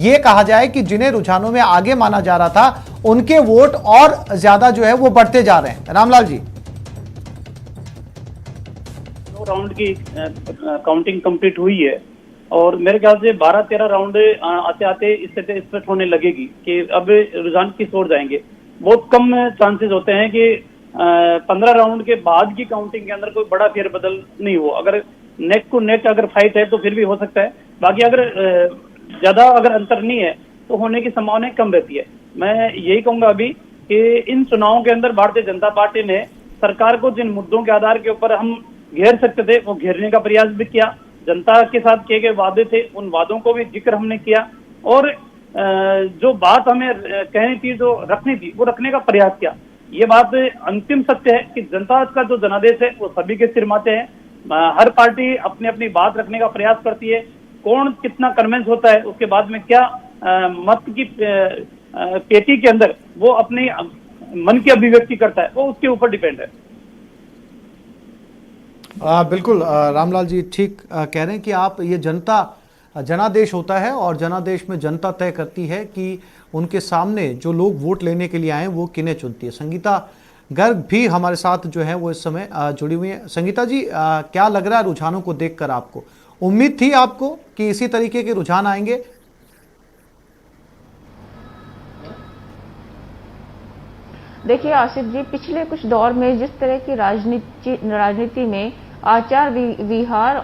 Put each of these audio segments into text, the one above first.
ये कहा जाए कि जिन्हें रुझानों में आगे माना जा रहा था उनके वोट और ज्यादा जो है वो बढ़ते जा रहे हैं। रामलाल जी, 2 राउंड की काउंटिंग कंप्लीट हुई है और मेरे ख्याल से 12-13 राउंड आते आते इससे स्पष्ट होने लगेगी कि अब रुझान किस ओर जाएंगे। बहुत कम चांसेस होते हैं कि 15 राउंड के बाद की काउंटिंग के अंदर कोई बड़ा फेरबदल नहीं हो। अगर नेट टू नेट अगर फाइट है तो फिर भी हो सकता है, बाकी अगर ज्यादा अगर अंतर नहीं है तो होने की संभावनाएं कम रहती है। मैं यही कहूंगा अभी कि इन चुनावों के अंदर भारतीय जनता पार्टी ने सरकार को जिन मुद्दों के आधार के ऊपर हम घेर सकते थे वो घेरने का प्रयास भी किया। जनता के साथ किए गए वादे थे, उन वादों को भी जिक्र हमने किया और जो बात हमें कहनी थी, जो रखनी थी, वो रखने का प्रयास किया। ये बात अंतिम सत्य है कि जनता का जो जनादेश है वो सभी के सिर माथे है। हर पार्टी अपनी अपनी बात रखने का प्रयास करती है। कौन कितना कन्विंस होता है, उसके बाद में क्या मत की पेटी के अंदर वो अपनी मन की अभिव्यक्ति करता है, वो उसके ऊपर डिपेंड है। बिल्कुल रामलाल जी ठीक कह रहे हैं कि आप ये जनता जनादेश होता है और जनादेश में जनता तय करती है कि उनके सामने जो लोग वोट लेने के लिए आए वो किन्हें चुनती है। संगीता गर्ग भी हमारे साथ जो है वो इस समय जुड़ी हुई है। संगीता जी, क्या लग रहा है रुझानों को देखकर? आपको उम्मीद थी आपको कि इसी तरीके के रुझान आएंगे? देखिए आसिफ जी, पिछले कुछ दौर में जिस तरह की राजनीति में आचार विचार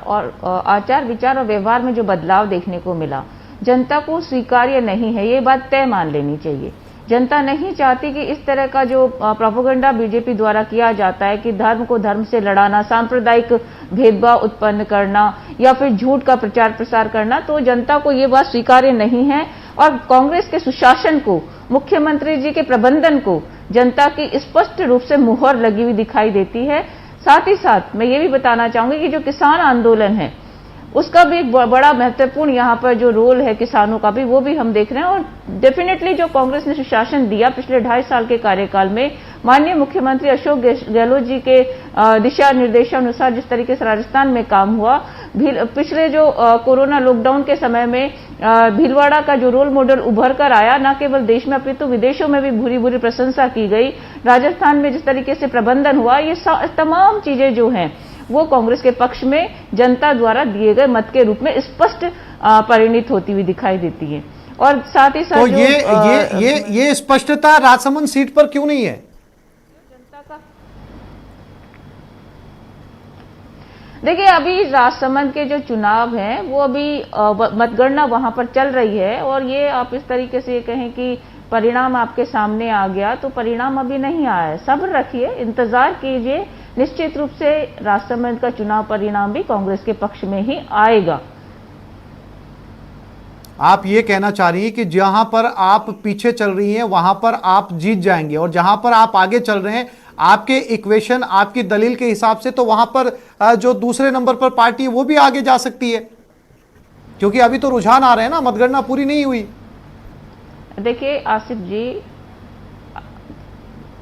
और व्यवहार में जो बदलाव देखने को मिला, जनता को स्वीकार्य नहीं है। ये बात तय मान लेनी चाहिए। जनता नहीं चाहती कि इस तरह का जो प्रोपेगेंडा बीजेपी द्वारा किया जाता है कि धर्म को धर्म से लड़ाना, सांप्रदायिक भेदभाव उत्पन्न करना या फिर झूठ का प्रचार प्रसार करना, तो जनता को ये बात स्वीकार्य नहीं है। और कांग्रेस के सुशासन को, मुख्यमंत्री जी के प्रबंधन को जनता की स्पष्ट रूप से मुहर लगी हुई दिखाई देती है। साथ ही साथ मैं ये भी बताना चाहूंगी कि जो किसान आंदोलन है उसका भी एक बड़ा महत्वपूर्ण यहाँ पर जो रोल है किसानों का भी, वो भी हम देख रहे हैं। और डेफिनेटली जो कांग्रेस ने सुशासन दिया पिछले 2.5 साल के कार्यकाल में, माननीय मुख्यमंत्री अशोक गहलोत जी के दिशा निर्देशानुसार जिस तरीके से राजस्थान में काम हुआ, पिछले जो कोरोना लॉकडाउन के समय में भीलवाड़ा का जो रोल मॉडल उभर कर आया, न केवल देश में अपितु विदेशों में भी भूरी भूरी प्रशंसा की गई। राजस्थान में जिस तरीके से प्रबंधन हुआ, ये तमाम चीजें जो हैं वो कांग्रेस के पक्ष में जनता द्वारा दिए गए मत के रूप में स्पष्ट परिणित होती हुई दिखाई देती है। और साथ ही साथ तो ये स्पष्टता राजसमंद सीट पर क्यों नहीं है? जनता का देखिए, अभी राजसमंद के जो चुनाव हैं वो अभी मतगणना वहां पर चल रही है और ये आप इस तरीके से ये कहें कि परिणाम आपके सामने आ गया, तो परिणाम अभी नहीं आया है। सब्र रखिए, इंतजार कीजिए। निश्चित रूप से राजसमंद का चुनाव परिणाम भी कांग्रेस के पक्ष में ही आएगा। आप ये कहना चाह रही हैं कि जहां पर आप पीछे चल रही हैं वहां पर आप जीत जाएंगे और जहां पर आप आगे चल रहे हैं आपके इक्वेशन, आपकी दलील के हिसाब से, तो वहां पर जो दूसरे नंबर पर पार्टी है वो भी आगे जा सकती है, क्योंकि अभी तो रुझान आ रहे हैं ना, मतगणना पूरी नहीं हुई। देखिए आसिफ जी,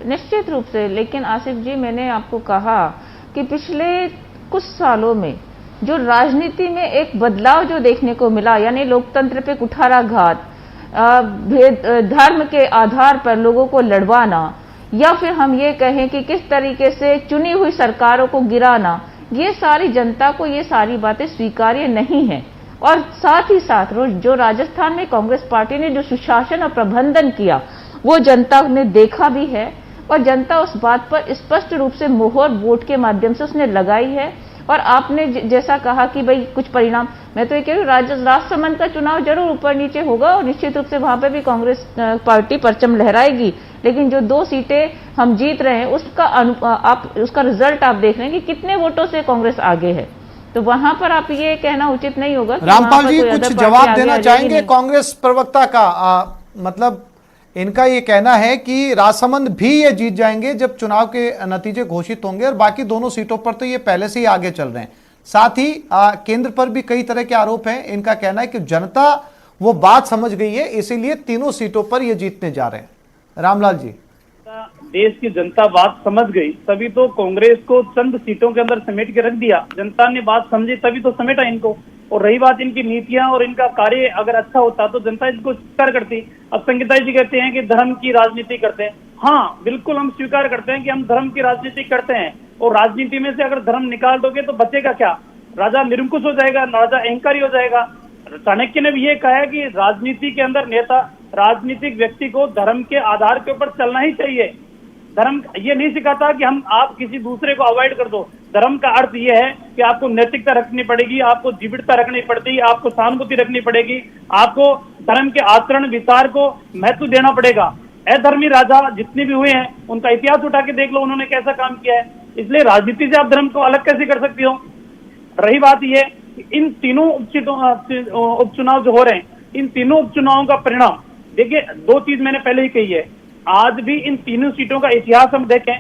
निश्चित रूप से, लेकिन आसिफ जी मैंने आपको कहा कि पिछले कुछ सालों में जो राजनीति में एक बदलाव जो देखने को मिला, यानी लोकतंत्र पे कुठाराघात, धर्म के आधार पर लोगों को लड़वाना, या फिर हम ये कहें कि किस तरीके से चुनी हुई सरकारों को गिराना, ये सारी जनता को ये सारी बातें स्वीकार्य नहीं है। और साथ ही साथ जो राजस्थान में कांग्रेस पार्टी ने जो सुशासन और प्रबंधन किया वो जनता ने देखा भी है और जनता उस बात पर स्पष्ट रूप से मोहर वोट के माध्यम से उसने लगाई है। और आपने जैसा कहा कि भाई कुछ परिणाम, मैं तो ये कह रही हूँ राजसमंद का चुनाव जरूर ऊपर नीचे होगा और निश्चित रूप से वहां पे भी कांग्रेस पार्टी परचम लहराएगी, लेकिन जो 2 सीटें हम जीत रहे हैं उसका रिजल्ट आप देख रहे हैं कि कितने वोटों से कांग्रेस आगे है। तो वहां पर आप ये कहना उचित नहीं होगा। रामपाल जी कुछ जवाब देना चाहेंगे कांग्रेस प्रवक्ता का? मतलब इनका ये कहना है कि राजसमंद भी ये जीत जाएंगे जब चुनाव के नतीजे घोषित होंगे और बाकी दोनों सीटों पर तो ये पहले से ही आगे चल रहे हैं। साथ ही केंद्र पर भी कई तरह के आरोप हैं। इनका कहना है कि जनता वो बात समझ गई है, इसीलिए तीनों सीटों पर ये जीतने जा रहे हैं। रामलाल जी, देश की जनता बात समझ गई तभी तो कांग्रेस को चंद सीटों के अंदर समेट के रख दिया। जनता ने बात समझी तभी तो समेटा इनको। और रही बात इनकी नीतियां और इनका कार्य अगर अच्छा होता तो जनता इसको स्वीकार करती। अब संगीता जी कहते हैं कि धर्म की राजनीति करते हैं। हाँ, बिल्कुल हम स्वीकार करते हैं कि हम धर्म की राजनीति करते हैं, और राजनीति में से अगर धर्म निकाल दोगे तो बचेगा क्या? राजा निरंकुश हो जाएगा, राजा अहंकारी हो जाएगा। चाणक्य ने भी ये कहा है कि राजनीति के अंदर नेता, राजनीतिक व्यक्ति को धर्म के आधार के ऊपर चलना ही चाहिए। धर्म ये नहीं सिखाता कि आप किसी दूसरे को अवॉइड कर दो। धर्म का अर्थ ये है कि आपको नैतिकता रखनी पड़ेगी, आपको जीवितता रखनी पड़ेगी, आपको सहानुभूति रखनी पड़ेगी, आपको धर्म के आचरण विचार को महत्व देना पड़ेगा। अधर्मी राजा जितने भी हुए हैं उनका इतिहास उठा के देख लो, उन्होंने कैसा काम किया है। इसलिए राजनीति से आप धर्म को अलग कैसे कर सकती हो? रही बात ये, इन तीनों उपचुनाव जो हो रहे हैं, इन तीनों उपचुनावों का परिणाम देखिए, दो चीज मैंने पहले ही कही है। आज भी इन तीनों सीटों का इतिहास हम देखें,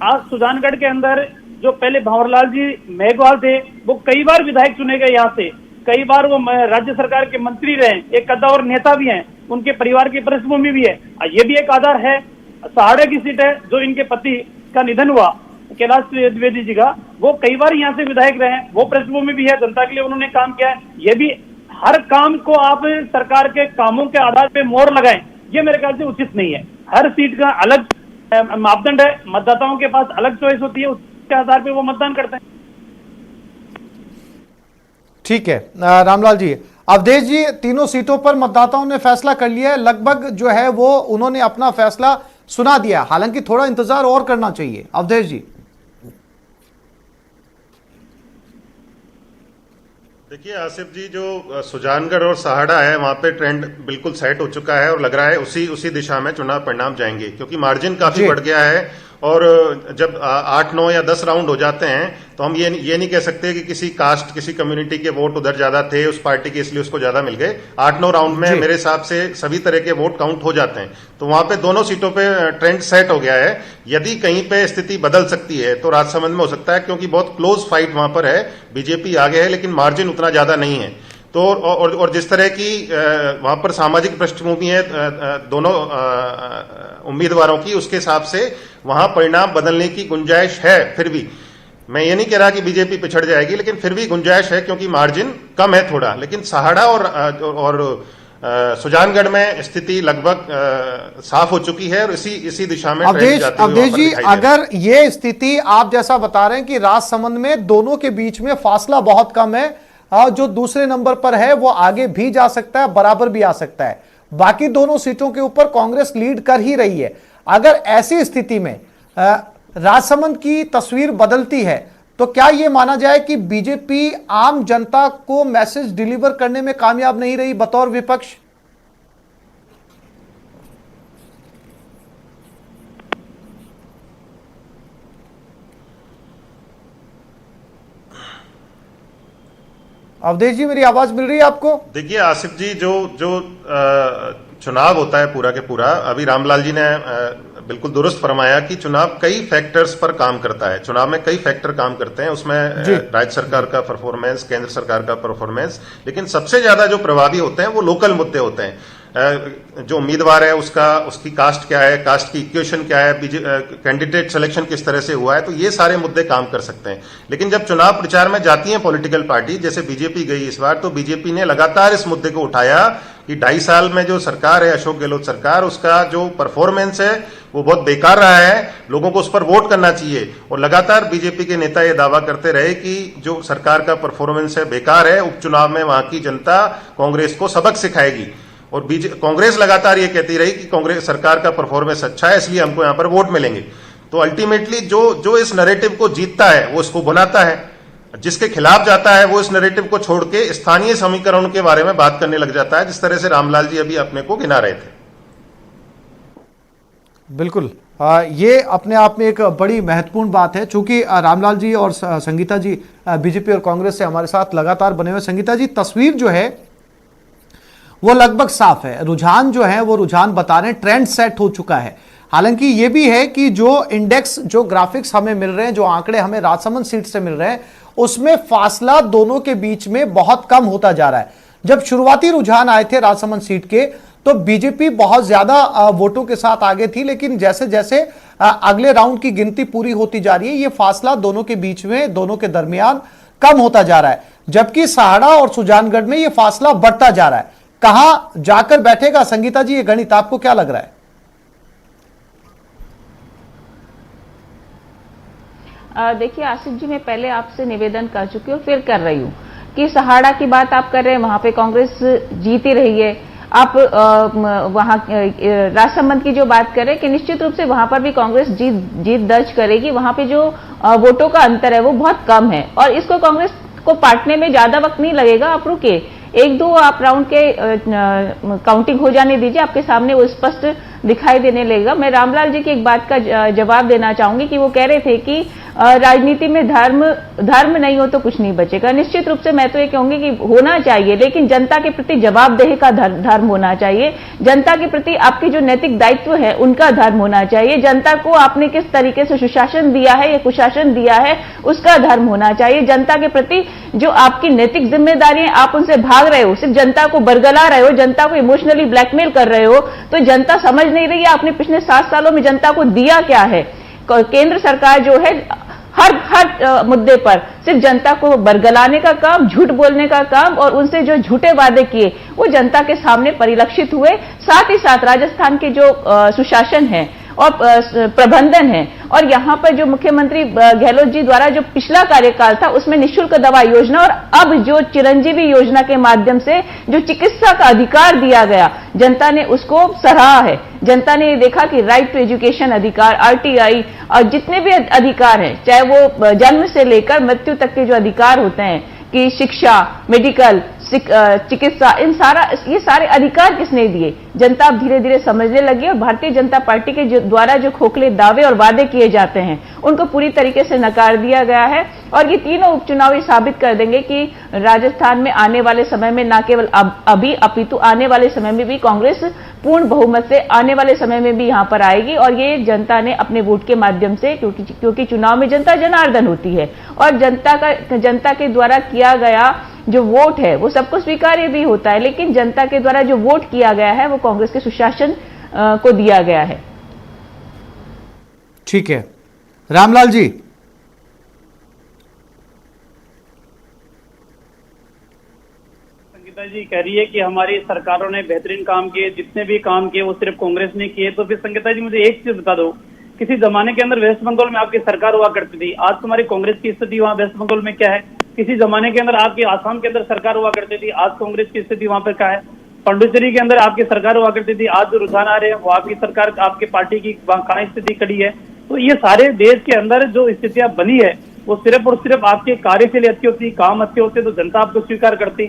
आज सुजानगढ़ के अंदर जो पहले भंवरलाल जी मेघवाल थे, वो कई बार विधायक चुने गए यहाँ से, कई बार वो राज्य सरकार के मंत्री रहे, एक कद्दावर नेता भी हैं, उनके परिवार की पृष्ठभूमि भी है। ये भी एक आधार है। सहाड़ा की सीट है, जो इनके पति का निधन हुआ कैलाश द्विवेदी जी का, वो कई बार यहाँ से विधायक रहे, वो पृष्ठभूमि भी है, जनता के लिए उन्होंने काम किया है। ये भी हर काम को आप सरकार के कामों के आधार पे मोहर लगाएं, ये मेरे ख्याल से उचित नहीं है। हर सीट का अलग मापदंड है, मतदाताओं के पास अलग चॉइस होती है, उसके आधार पे वो मतदान करते हैं। ठीक है रामलाल जी। अवधेश जी, तीनों सीटों पर मतदाताओं ने फैसला कर लिया है, लगभग जो है वो उन्होंने अपना फैसला सुना दिया, हालांकि थोड़ा इंतजार और करना चाहिए। अवधेश जी, देखिए आसिफ जी, जो सुजानगढ़ और सहाड़ा है वहां पे ट्रेंड बिल्कुल सेट हो चुका है और लग रहा है उसी दिशा में चुनाव परिणाम जाएंगे, क्योंकि मार्जिन काफी बढ़ गया है। और जब 8, 9 या 10 राउंड हो जाते हैं तो हम ये नहीं कह सकते कि किसी कास्ट, किसी कम्युनिटी के वोट उधर ज्यादा थे उस पार्टी के, इसलिए उसको ज्यादा मिल गए। 8, 9 राउंड में मेरे हिसाब से सभी तरह के वोट काउंट हो जाते हैं, तो वहां पे दोनों सीटों पे ट्रेंड सेट हो गया है। यदि कहीं पे स्थिति बदल सकती है तो राजसमंद में हो सकता है, क्योंकि बहुत क्लोज फाइट वहां पर है, बीजेपी आगे है लेकिन मार्जिन उतना ज्यादा नहीं है। तो और जिस तरह की वहां पर सामाजिक पृष्ठभूमि है दोनों उम्मीदवारों की, उसके हिसाब से वहां परिणाम बदलने की गुंजाइश है। फिर भी मैं ये नहीं कह रहा कि बीजेपी पिछड़ जाएगी, लेकिन फिर भी गुंजाइश है, क्योंकि मार्जिन कम है थोड़ा। लेकिन सहाड़ा और सुजानगढ़ में स्थिति लगभग साफ हो चुकी है और इसी दिशा में अवधेश जी, अगर ये स्थिति आप जैसा बता रहे हैं कि राजसमंद में दोनों के बीच में फासला बहुत कम है, जो दूसरे नंबर पर है वो आगे भी जा सकता है, बराबर भी आ सकता है, बाकी दोनों सीटों के ऊपर कांग्रेस लीड कर ही रही है, अगर ऐसी स्थिति में राजसमंद की तस्वीर बदलती है तो क्या यह माना जाए कि बीजेपी आम जनता को मैसेज डिलीवर करने में कामयाब नहीं रही बतौर विपक्ष? अवधेश जी, मेरी आवाज मिल रही है आपको? देखिए आसिफ जी, जो चुनाव होता है पूरा के पूरा, अभी रामलाल जी ने बिल्कुल दुरुस्त फरमाया कि चुनाव कई फैक्टर्स पर काम करता है। चुनाव में कई फैक्टर काम करते हैं, उसमें राज्य सरकार का परफॉर्मेंस, केंद्र सरकार का परफॉर्मेंस, लेकिन सबसे ज्यादा जो प्रभावी होते हैं वो लोकल मुद्दे होते हैं। जो उम्मीदवार है उसकी कास्ट क्या है, कास्ट की इक्वेशन क्या है, कैंडिडेट सिलेक्शन किस तरह से हुआ है, तो ये सारे मुद्दे काम कर सकते हैं। लेकिन जब चुनाव प्रचार में जाती है पॉलिटिकल पार्टी, जैसे बीजेपी गई इस बार, तो बीजेपी ने लगातार इस मुद्दे को उठाया कि 2.5 साल में जो सरकार है अशोक गहलोत सरकार, उसका जो परफॉर्मेंस है वो बहुत बेकार रहा है, लोगों को उस पर वोट करना चाहिए। और लगातार बीजेपी के नेता ये दावा करते रहे कि जो सरकार का परफॉर्मेंस है बेकार है, उपचुनाव में वहां की जनता कांग्रेस को सबक सिखाएगी। और कांग्रेस लगातार ये कहती रही कि कांग्रेस सरकार का परफॉर्मेंस अच्छा है, इसलिए हमको यहां पर वोट मिलेंगे। तो अल्टीमेटली जो इस नैरेटिव को जीतता है वो इसको बनाता है, जिसके खिलाफ जाता है वो इस नैरेटिव को छोड़ के स्थानीय समीकरणों के बारे में बात करने लग जाता है, जिस तरह से रामलाल जी अभी अपने को गिना रहे थे। बिल्कुल, ये अपने आप में एक बड़ी महत्वपूर्ण बात है। चूंकि रामलाल जी और संगीता जी बीजेपी और कांग्रेस से हमारे साथ लगातार बने हुए। संगीता जी, तस्वीर जो है वो लगभग साफ है, रुझान जो है वो रुझान बता रहे हैं, ट्रेंड सेट हो चुका है। हालांकि ये भी है कि जो इंडेक्स, जो ग्राफिक्स हमें मिल रहे हैं, जो आंकड़े हमें राजसमंद सीट से मिल रहे हैं, उसमें फासला दोनों के बीच में बहुत कम होता जा रहा है। जब शुरुआती रुझान आए थे राजसमंद सीट के तो बीजेपी बहुत ज्यादा वोटों के साथ आगे थी, लेकिन जैसे जैसे अगले राउंड की गिनती पूरी होती जा रही है, ये फासला दोनों के बीच में, दोनों के दरमियान कम होता जा रहा है। जबकि सहाड़ा और सुजानगढ़ में यह फासला बढ़ता जा रहा है। कहां जाकर बैठेगा संगीता जी ये गणित, आपको क्या लग रहा है? देखिए आसिफ जी, मैं पहले आपसे निवेदन कर चुकी हूँ, फिर कर रही हूँ कि सहाड़ा की बात आप कर रहे हैं, वहां पे कांग्रेस जीती रही है। आप वहां राजसमंद की जो बात कर रहे हैं कि निश्चित रूप से वहां पर भी कांग्रेस जीत दर्ज करेगी। वहां पे जो वोटों का अंतर है वो बहुत कम है और इसको कांग्रेस को पाटने में ज्यादा वक्त नहीं लगेगा। आप रुके, एक दो आप राउंड के काउंटिंग हो जाने दीजिए, आपके सामने वो स्पष्ट दिखाई देने लगेगा। मैं रामलाल जी की एक बात का जवाब देना चाहूंगी कि वो कह रहे थे कि राजनीति में धर्म नहीं हो तो कुछ नहीं बचेगा। निश्चित रूप से मैं तो ये कहूंगी कि होना चाहिए, लेकिन जनता के प्रति जवाबदेही का धर्म होना चाहिए। जनता के प्रति आपकी जो नैतिक दायित्व है उनका धर्म होना चाहिए। जनता को आपने किस तरीके से सुशासन दिया है या कुशासन दिया है उसका धर्म होना चाहिए। जनता के प्रति जो आपकी नैतिक जिम्मेदारी है, आप उनसे भाग रहे हो, सिर्फ जनता को बरगला रहे हो, जनता को इमोशनली ब्लैकमेल कर रहे हो, तो जनता समझ नहीं रही है आपने पिछले 7 सालों में जनता को दिया क्या है। केंद्र सरकार जो है हर मुद्दे पर सिर्फ जनता को बरगलाने का काम, झूठ बोलने का काम और उनसे जो झूठे वादे किए वो जनता के सामने परिलक्षित हुए। साथ ही साथ राजस्थान के जो सुशासन है और प्रबंधन है और यहां पर जो मुख्यमंत्री गहलोत जी द्वारा जो पिछला कार्यकाल था उसमें निःशुल्क दवा योजना और अब जो चिरंजीवी योजना के माध्यम से जो चिकित्सा का अधिकार दिया गया, जनता ने उसको सराहा है। जनता ने ये देखा कि राइट टू एजुकेशन अधिकार, आरटीआई और जितने भी अधिकार हैं, चाहे वो जन्म से लेकर मृत्यु तक के जो अधिकार होते हैं कि शिक्षा, मेडिकल, चिकित्सा, ये सारे अधिकार किसने दिए? जनता अब धीरे धीरे समझने लगी और भारतीय जनता पार्टी के द्वारा जो खोखले दावे और वादे किए जाते हैं उनको पूरी तरीके से नकार दिया गया है। और ये तीनों उपचुनाव साबित कर देंगे कि राजस्थान में आने वाले समय में न केवल अभी अपितु आने वाले समय में भी कांग्रेस पूर्ण बहुमत से आने वाले समय में भी यहां पर आएगी। और ये जनता ने अपने वोट के माध्यम से, क्योंकि चुनाव में जनता जनार्दन होती है और जनता के द्वारा किया गया जो वोट है वो सबको स्वीकार्य भी होता है, लेकिन जनता के द्वारा जो वोट किया गया है वो कांग्रेस के सुशासन को दिया गया है। ठीक है, रामलाल जी। संगीता जी कह रही है कि हमारी सरकारों ने बेहतरीन काम किए, जितने भी काम किए वो सिर्फ कांग्रेस ने किए। तो फिर संगीता जी मुझे एक चीज बता दो, किसी जमाने के अंदर वेस्ट बंगाल में आपकी सरकार हुआ करती थी, आज तुम्हारी कांग्रेस की स्थिति वहां वेस्ट बंगाल में क्या है? किसी जमाने के अंदर आपकी आसाम के अंदर सरकार हुआ करती थी, आज कांग्रेस की स्थिति वहां पर क्या है? पांडुचेरी के अंदर आपकी सरकार हुआ करती थी, आज जो रुझान आ रहे हैं वो आपकी सरकार, आपके पार्टी की कहां स्थिति खड़ी है? तो ये सारे देश के अंदर जो स्थितियां बनी है वो सिर्फ और सिर्फ आपके कार्य के लिए अच्छी होती, काम अच्छे होते तो जनता आपको स्वीकार करती।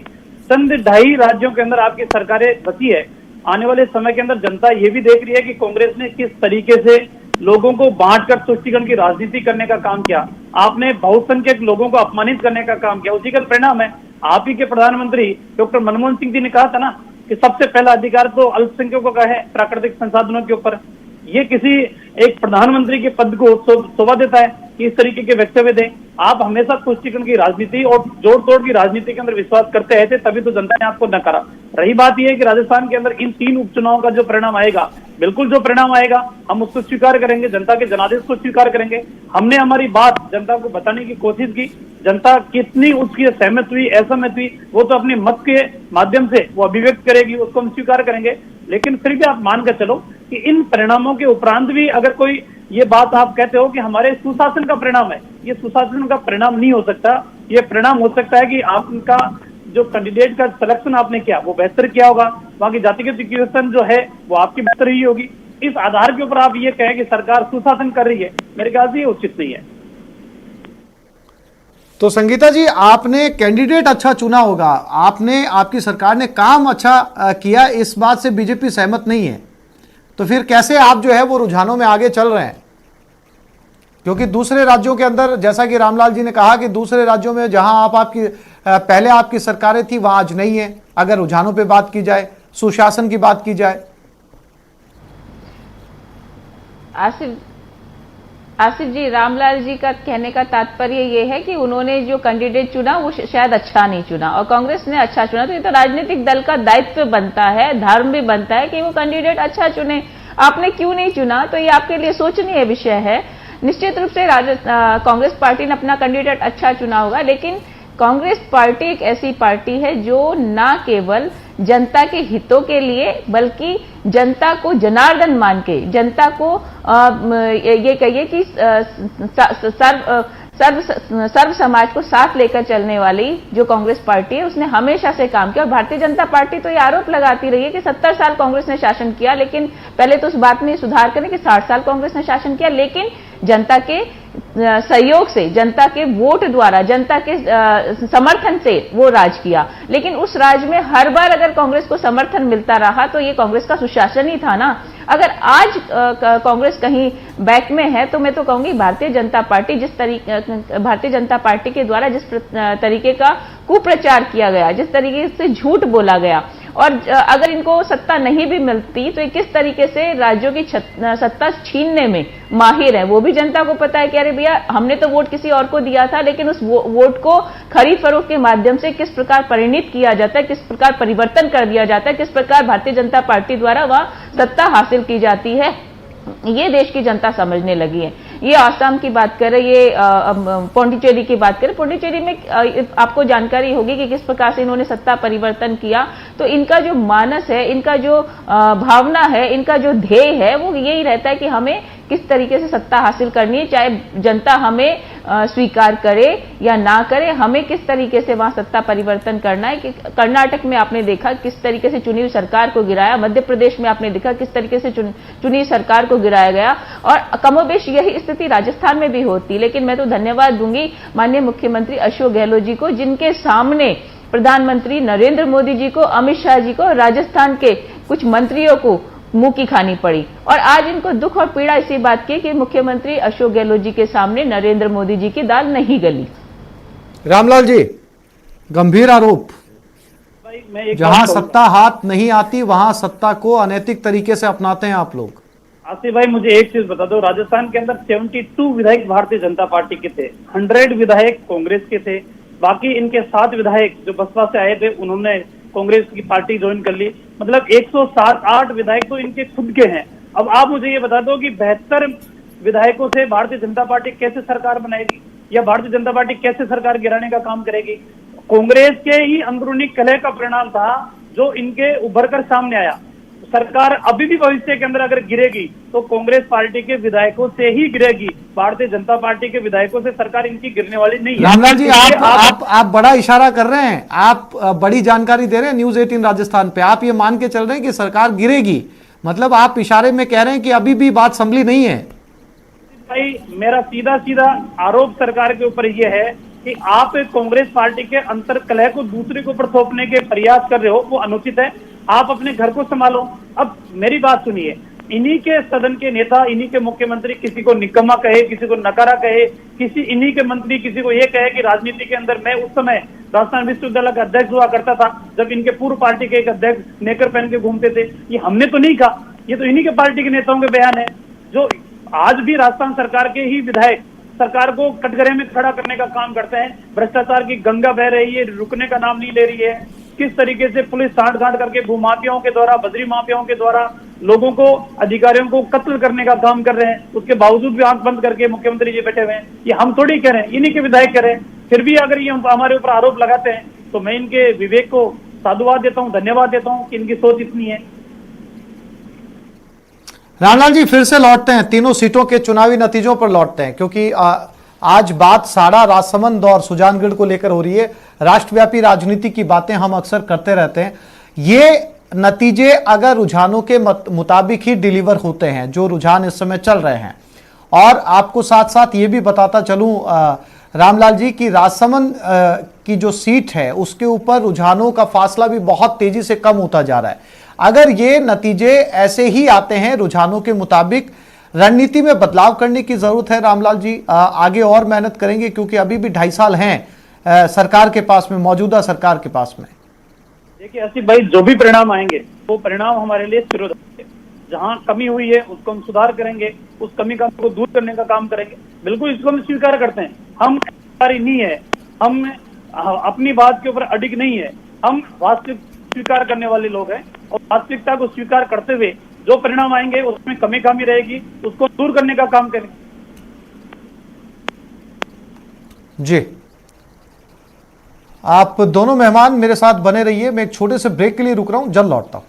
चंद 2.5 राज्यों के अंदर आपकी सरकारें बची है। आने वाले समय के अंदर जनता ये भी देख रही है कि कांग्रेस ने किस तरीके से लोगों को बांटकर तुष्टीकरण की राजनीति करने का काम किया, आपने बहुसंख्यक लोगों को अपमानित करने का काम किया। उसी का परिणाम है आप ही के प्रधानमंत्री डॉक्टर मनमोहन सिंह जी ने कहा था ना कि सबसे पहला अधिकार तो अल्पसंख्यकों का है प्राकृतिक संसाधनों के ऊपर। ये किसी एक प्रधानमंत्री के पद को शोभा देता है कि इस तरीके के वक्तव्य दें? आप हमेशा तुष्टीकरण की राजनीति और जोड़ तोड़ की राजनीति के अंदर विश्वास करते रहे थे, तभी तो जनता ने आपको नकारा। रही बात यह है कि राजस्थान के अंदर इन 3 उपचुनावों का जो परिणाम आएगा, बिल्कुल जो परिणाम आएगा हम उसको स्वीकार करेंगे, जनता के जनादेश को स्वीकार करेंगे। हमने हमारी बात जनता को बताने की कोशिश की, जनता कितनी उसकी सहमत हुई, असहमत हुई, वो तो अपने मत के माध्यम से वो अभिव्यक्त करेगी, उसको हम स्वीकार करेंगे। लेकिन फिर भी आप मानकर चलो कि इन परिणामों के उपरांत भी अगर कोई ये बात आप कहते हो कि हमारे सुशासन का परिणाम है, ये सुशासन का परिणाम नहीं हो सकता। ये परिणाम हो सकता है कि आपका जो कैंडिडेट का सिलेक्शन आपने किया वो बेहतर किया होगा, वहां की जातिगत इक्वेशन जो है वो आपकी बेहतर ही होगी। इस आधार के ऊपर आप ये कहें कि सरकार सुशासन कर रही है, मेरे ख्याल से ये उचित नहीं है। तो संगीता जी, आपने कैंडिडेट अच्छा चुना होगा, आपने, आपकी सरकार ने काम अच्छा किया, इस बात से बीजेपी सहमत नहीं है, तो फिर कैसे आप जो है वो रुझानों में आगे चल रहे हैं? क्योंकि दूसरे राज्यों के अंदर, जैसा कि रामलाल जी ने कहा कि दूसरे राज्यों में जहां आपकी पहले आपकी सरकारें थी वहां आज नहीं है, अगर रुझानों पे बात की जाए, सुशासन की बात की जाए। आसिफ जी, रामलाल जी का कहने का तात्पर्य ये है कि उन्होंने जो कैंडिडेट चुना वो शायद अच्छा नहीं चुना और कांग्रेस ने अच्छा चुना। तो ये तो राजनीतिक दल का दायित्व बनता है, धर्म भी बनता है कि वो कैंडिडेट अच्छा चुने। आपने क्यों नहीं चुना, तो ये आपके लिए सोचनीय विषय है। निश्चित रूप से कांग्रेस पार्टी ने अपना कैंडिडेट अच्छा चुना होगा, लेकिन कांग्रेस पार्टी एक ऐसी पार्टी है जो ना केवल जनता के हितों के लिए बल्कि जनता को जनार्दन मान के, जनता को ये कहिए कि सर्व समाज को साथ लेकर चलने वाली जो कांग्रेस पार्टी है, उसने हमेशा से काम किया। और भारतीय जनता पार्टी तो ये आरोप लगाती रही है कि 70 साल कांग्रेस ने शासन किया, लेकिन पहले तो उस बात में सुधार करें कि 60 साल कांग्रेस ने शासन किया, लेकिन जनता के सहयोग से, जनता के वोट द्वारा, जनता के समर्थन से वो राज किया। लेकिन उस राज में हर बार अगर कांग्रेस को समर्थन मिलता रहा तो ये कांग्रेस का सुशासन ही था ना। अगर आज कांग्रेस कहीं बैक में है तो मैं तो कहूंगी भारतीय जनता पार्टी भारतीय जनता पार्टी के द्वारा जिस तरीके का कुप्रचार किया गया, जिस तरीके से झूठ बोला गया, और अगर इनको सत्ता नहीं भी मिलती तो किस तरीके से राज्यों की सत्ता छीनने में माहिर है, वो भी जनता को पता है कि अरे भैया हमने तो वोट किसी और को दिया था, लेकिन उस वोट को खरीद फरोख्त के माध्यम से किस प्रकार परिणित किया जाता है, किस प्रकार परिवर्तन कर दिया जाता है, किस प्रकार भारतीय जनता पार्टी द्वारा वह सत्ता हासिल की जाती है, ये देश की जनता समझने लगी है। ये आसाम की बात करें, ये पौंडीचेरी की बात करें, पौंडीचेरी में आपको जानकारी होगी कि किस प्रकार से इन्होंने सत्ता परिवर्तन किया। तो इनका जो मानस है, इनका जो भावना है, इनका जो ध्येय है, वो यही रहता है कि हमें किस तरीके से सत्ता हासिल करनी है, चाहे जनता हमें स्वीकार करे या ना करे, हमें किस तरीके से वहां सत्ता परिवर्तन करना है। कि कर्नाटक में आपने देखा किस तरीके से चुनी हुई सरकार को गिराया, मध्य प्रदेश में आपने देखा किस तरीके से चुनी सरकार को गिराया गया, और कमोबेश यही स्थिति राजस्थान में भी होती। लेकिन मैं तो धन्यवाद दूंगी माननीय मुख्यमंत्री अशोक गहलोत जी को, जिनके सामने प्रधानमंत्री नरेंद्र मोदी जी को, अमित शाह जी को, राजस्थान के कुछ मंत्रियों को मुंह की खानी पड़ी। और आज इनको दुख और पीड़ा इसी बात की कि मुख्यमंत्री अशोक गहलोत जी के सामने नरेंद्र मोदी जी की दाल नहीं गली। रामलाल जी, गंभीर आरोप, भाई मैं एक जहां सत्ता हाथ नहीं आती वहां सत्ता को अनैतिक तरीके से अपनाते हैं आप लोग। आसिफ भाई मुझे एक चीज बता दो, राजस्थान के अंदर 72 विधायक भारतीय जनता पार्टी के थे, 100 विधायक कांग्रेस के थे, बाकी इनके 7 विधायक जो बसपा से आए थे उन्होंने कांग्रेस की पार्टी ज्वाइन कर ली, मतलब 107-8 विधायक तो इनके खुद के हैं। अब आप मुझे ये बता दो कि 72 विधायकों से भारतीय जनता पार्टी कैसे सरकार बनाएगी, या भारतीय जनता पार्टी कैसे सरकार गिराने का काम करेगी। कांग्रेस के ही अंदरूनी कलह का परिणाम था जो इनके उभर कर सामने आया। सरकार अभी भी भविष्य के अंदर अगर गिरेगी तो कांग्रेस पार्टी के विधायकों से ही गिरेगी, भारतीय जनता पार्टी के विधायकों से सरकार इनकी गिरने वाली नहीं है। रामलाल जी, आप बड़ा इशारा कर रहे हैं, आप बड़ी जानकारी दे रहे हैं न्यूज 18 राजस्थान पे, आप ये मान के चल रहे हैं कि सरकार गिरेगी, मतलब आप इशारे में कह रहे हैं कि अभी भी बात संभली नहीं है। भाई मेरा सीधा सीधा आरोप सरकार के ऊपर यह है कि आप कांग्रेस पार्टी के अंतर कलह को दूसरे के ऊपर थोपने के प्रयास कर रहे हो, वो अनुचित है। आप अपने घर को संभालो। अब मेरी बात सुनिए, इन्हीं के सदन के नेता, इन्हीं के मुख्यमंत्री किसी को निकम्मा कहे, किसी को नकारा कहे, इन्हीं के मंत्री किसी को ये कहे कि राजनीति के अंदर, मैं उस समय राजस्थान विश्वविद्यालय का अध्यक्ष हुआ करता था जब इनके पूर्व पार्टी के एक अध्यक्ष नेकर पहन के घूमते थे, ये हमने तो नहीं कहा, ये तो इन्हीं के पार्टी के नेताओं के बयान है। जो आज भी राजस्थान सरकार के ही विधायक सरकार को कटघरे में खड़ा करने का काम करते हैं। भ्रष्टाचार की गंगा बह रही है, रुकने का नाम नहीं ले रही है। किस तरीके से पुलिस सांठ-गांठ करके भूमाफियाओं के द्वारा, बजरी माफियाओं के द्वारा लोगों को, अधिकारियों को कत्ल करने का काम कर रहे हैं, उसके बावजूद भी आंख बंद करके मुख्यमंत्री जी बैठे हुए हैं। ये हम थोड़ी कह रहे हैं, इन्हीं के विधायक कह रहे हैं। फिर भी अगर ये हमारे ऊपर आरोप लगाते हैं तो मैं इनके विवेक को साधुवाद देता हूं, धन्यवाद देता हूं कि इनकी सोच इतनी है। रामलाल जी, फिर से लौटते हैं, तीनों सीटों के चुनावी नतीजों पर लौटते हैं, क्योंकि आज बात सारा राजसमंद और सुजानगढ़ को लेकर हो रही है। राष्ट्रव्यापी राजनीति की बातें हम अक्सर करते रहते हैं। ये नतीजे अगर रुझानों के मुताबिक ही डिलीवर होते हैं, जो रुझान इस समय चल रहे हैं, और आपको साथ साथ ये भी बताता चलूं रामलाल जी कि राजसमंद की जो सीट है उसके ऊपर रुझानों का फासला भी बहुत तेजी से कम होता जा रहा है। अगर ये नतीजे ऐसे ही आते हैं रुझानों के मुताबिक, रणनीति में बदलाव करने की जरूरत है रामलाल जी, आगे और मेहनत करेंगे, क्योंकि अभी भी 2.5 साल हैं सरकार के पास में, मौजूदा सरकार के पास में। देखिए आसिफ भाई, जो भी परिणाम आएंगे वो परिणाम हमारे लिए सिरोधार है। जहां कमी हुई है उसको हम सुधार करेंगे, उस कमी का को दूर करने का काम करेंगे। बिल्कुल इसको हम स्वीकार करते हैं, हम नहीं है, हम अपनी बात के ऊपर अडिग नहीं है, हम वास्तविक स्वीकार करने वाले लोग हैं, और वास्तविकता को स्वीकार करते हुए जो परिणाम आएंगे उसमें कमी खामी रहेगी, उसको दूर करने का काम करेंगे। जी आप दोनों मेहमान मेरे साथ बने रहिए, मैं एक छोटे से ब्रेक के लिए रुक रहा हूं, जल्द लौटता हूं।